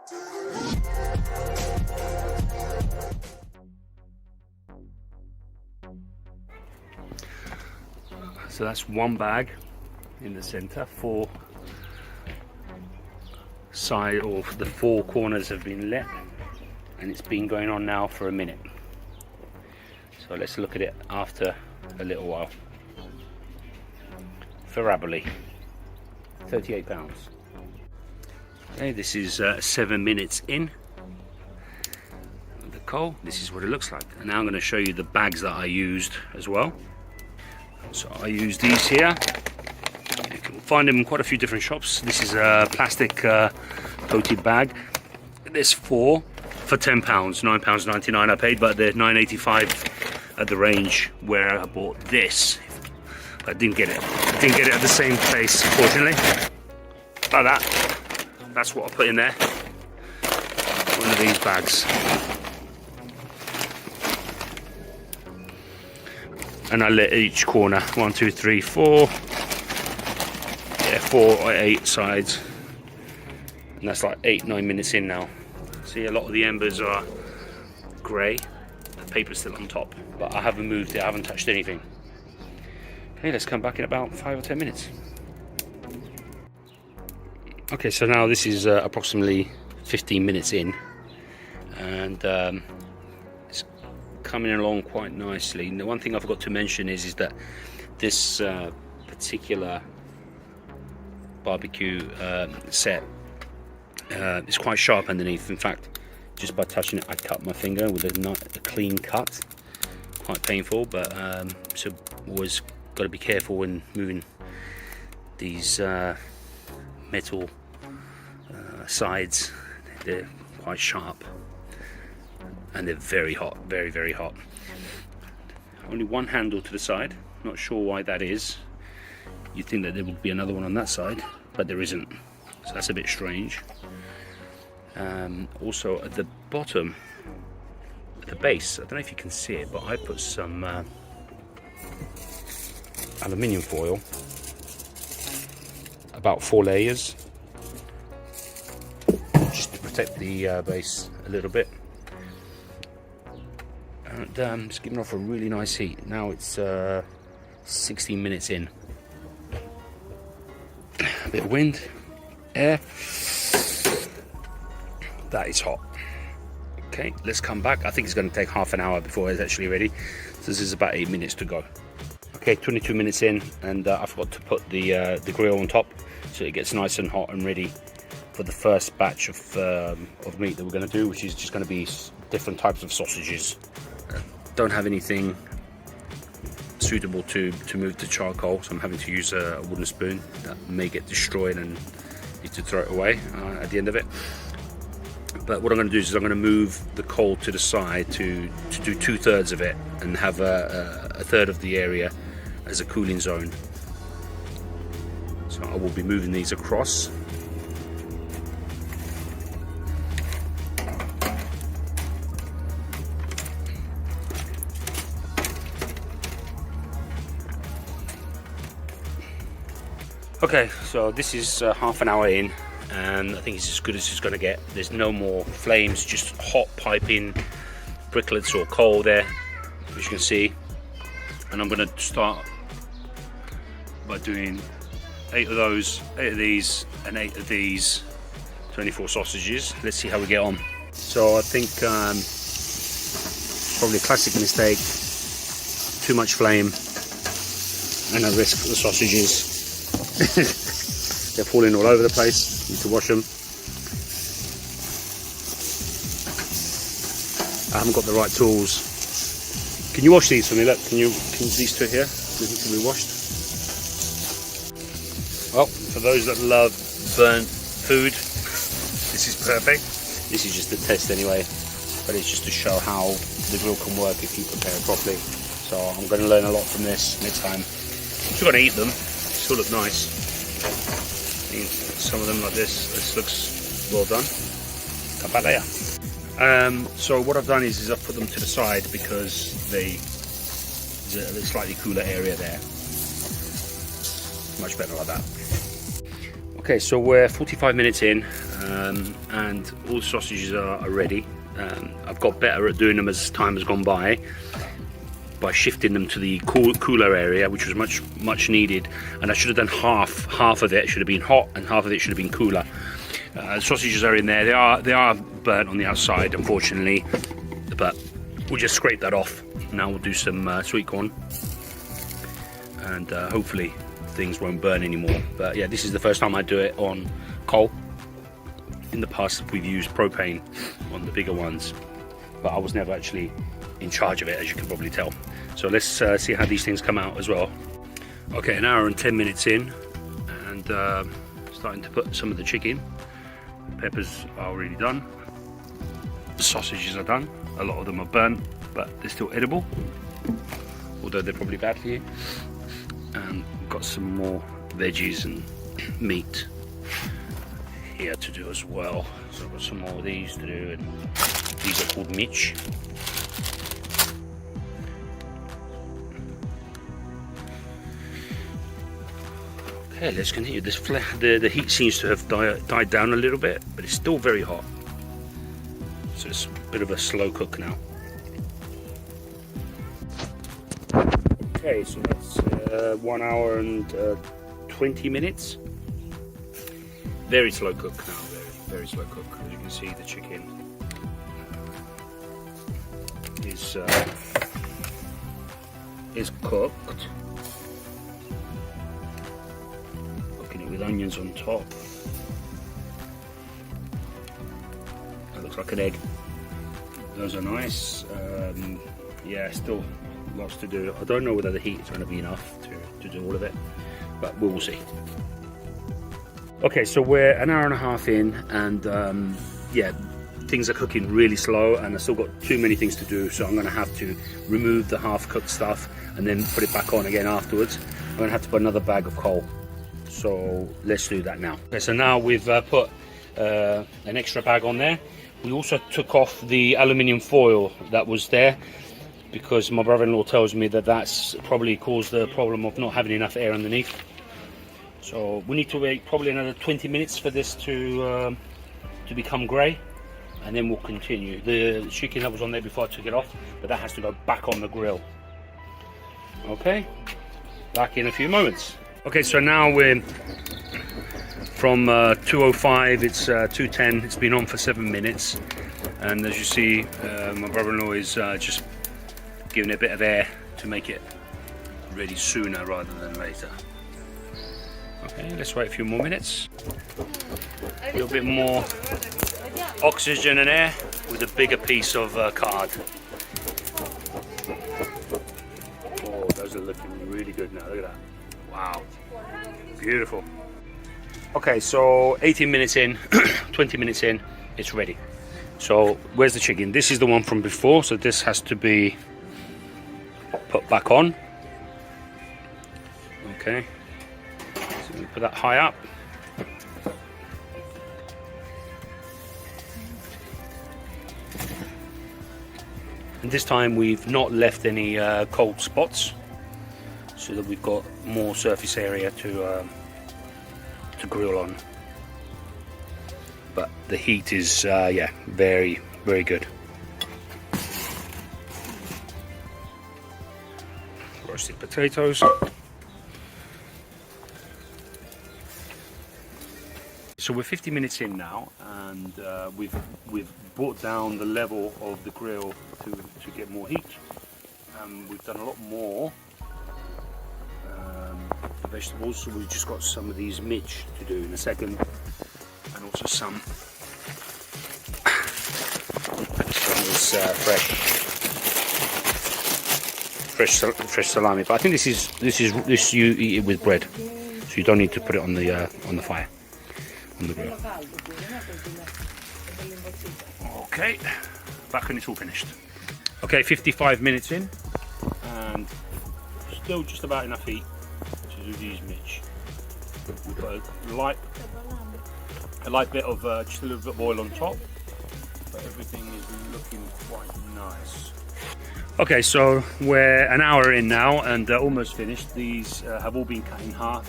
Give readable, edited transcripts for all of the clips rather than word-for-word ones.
So that's one bag in the center. Four side, or the four corners have been lit, and it's been going on now for a minute. So let's look at it after a little while. Ferraboli, £38. Okay, this is 7 minutes in the coal. This is what it looks like. And now I'm going to show you the bags that I used as well. So I use these here. You can find them in quite a few different shops. This is a plastic coated bag. There's four for £10, £9.99 I paid, but they're £9.85 at the range where I bought this. I didn't get it. I didn't get it at the same place, unfortunately. Like that. That's what I put in there. One of these bags. And I lit each corner. 1, 2, 3, 4. Yeah, 4 or 8 sides. And that's like 8, 9 minutes in now. See, a lot of the embers are grey. The paper's still on top, but I haven't moved it. I haven't touched anything. Okay, let's come back in about 5 or 10 minutes. Okay, so now this is approximately 15 minutes in, and it's coming along quite nicely. The one thing I forgot to mention is that this particular barbecue set is quite sharp underneath. In fact, just by touching it, I cut my finger with a clean cut. Quite painful, but so always got to be careful when moving these metal sides. They're quite sharp and they're very hot, very, very hot. Only one handle to the side, not sure why that is. You'd think that there would be another one on that side, but there isn't, so that's a bit strange. Also at the bottom, at the base, I don't know if you can see it, but I put some aluminium foil, about 4 layers, just to protect the base a little bit. And it's giving off a really nice heat. Now it's 16 minutes in. A bit of wind, air. That is hot. Okay, let's come back. I think it's going to take half an hour before it's actually ready. So this is about 8 minutes to go. Okay, 22 minutes in, and I forgot to put the grill on top, so it gets nice and hot and ready for the first batch of meat that we're going to do, which is just going to be different types of sausages. Don't have anything suitable to move the charcoal, so I'm having to use a wooden spoon that may get destroyed and need to throw it away at the end of it. But what I'm going to do is I'm going to move the coal to the side to do 2/3 of it and have a third of the area as a cooling zone. So I will be moving these across. Okay, so this is half an hour in, and I think it's as good as it's going to get. There's no more flames, just hot piping bricklets or coal there, as you can see. And I'm going to start by doing 8 of those, 8 of these, and 8 of these 24 sausages. Let's see how we get on. So I think probably a classic mistake, too much flame, and I risk the sausages. They're falling all over the place. Need to wash them. I haven't got the right tools. Can you wash these for me? Look, can these two here can be washed? Well, for those that love burnt food, this is perfect. This is just a test anyway, but it's just to show how the grill can work if you prepare it properly. So I'm going to learn a lot from this next time. I'm still going to eat them. Still look nice. Some of them like this looks well done. Come back later. So what I've done is I've put them to the side because there's a slightly cooler area there. Much better like that. Okay, so we're 45 minutes in, and all the sausages are ready. I've got better at doing them as time has gone by shifting them to the cooler area, which was much needed. And I should have done half of it should have been hot and half of it should have been cooler. The sausages are in there. They are burnt on the outside, unfortunately, but we'll just scrape that off. Now we'll do some sweet corn, and hopefully things won't burn anymore. But yeah, this is the first time I do it on coal. In the past we've used propane on the bigger ones, but I was never actually in charge of it, as you can probably tell. So let's see how these things come out as well. Okay, an hour and 10 minutes in, and starting to put some of the chicken. Peppers are already done. The sausages are done. A lot of them are burnt, but they're still edible, although they're probably bad for you. And got some more veggies and meat here to do as well. So I've got some more of these to do, and these are called mitch. Okay, let's continue. The heat seems to have died down a little bit, but it's still very hot. So it's a bit of a slow cook now. Okay, so that's 1 hour and 20 minutes. Very slow cook now, very slow cook. As you can see, the chicken is cooked. Cooking it with onions on top. That looks like an egg. Those are nice. Yeah, still lots to do. I don't know whether the heat is going to be enough to do all of it, but we will see. Okay, so we're an hour and a half in, and yeah, things are cooking really slow, and I've still got too many things to do, so I'm going to have to remove the half-cooked stuff and then put it back on again afterwards. I'm going to have to put another bag of coal, so let's do that now. Okay, so now we've put an extra bag on there. We also took off the aluminium foil that was there, because my brother-in-law tells me that that's probably caused the problem of not having enough air underneath. So we need to wait probably another 20 minutes for this to become grey, and then we'll continue. The chicken that was on there before I took it off, but that has to go back on the grill. Okay, back in a few moments. Okay, so now we're from 2:05, it's 2:10. It's been on for 7 minutes, and as you see, my brother-in-law is just giving it a bit of air to make it ready sooner rather than later. Okay, let's wait a few more minutes. A little bit more oxygen and air with a bigger piece of card. Oh, those are looking really good now. Look at that. Wow, beautiful. Okay, so 18 minutes in, 20 minutes in, it's ready. So where's the chicken? This is the one from before, so this has to be put back on. Okay. So we put that high up. And this time we've not left any cold spots, so that we've got more surface area to grill on. But the heat is yeah, very, very good. Roasted potatoes. So we're 50 minutes in now, and we've brought down the level of the grill to get more heat. We've done a lot more vegetables, so we've just got some of these mitch to do in a second, and also some fresh salami. But I think this you eat it with bread, so you don't need to put it on the fire. On the grill. Okay, back when it's all finished. Okay, 55 minutes in, and still just about enough heat to do these mitch. We've got a light bit of just a little bit of oil on top, but everything is looking quite nice. Okay, so we're an hour in now and almost finished. These have all been cut in half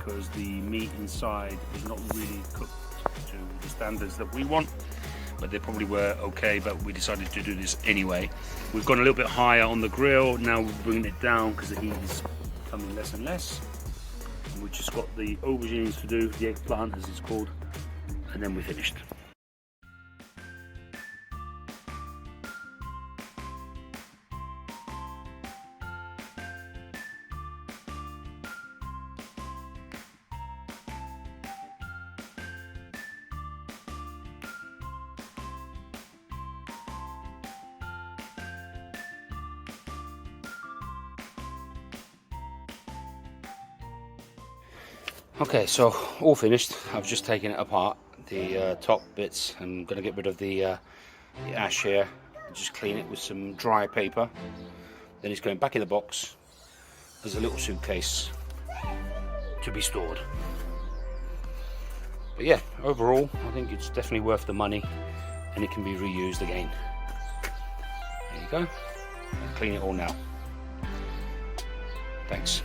because the meat inside is not really cooked to the standards that we want, but they probably were okay, but we decided to do this anyway. We've gone a little bit higher on the grill, now we're bringing it down because the heat is coming less and less. And we've just got the aubergines to do, the eggplant as it's called, and then we're finished. Okay, so all finished. I've just taken it apart, the top bits. I'm going to get rid of the ash here and just clean it with some dry paper. Then it's going back in the box as a little suitcase to be stored. But yeah, overall, I think it's definitely worth the money and it can be reused again. There you go. I'll clean it all now. Thanks.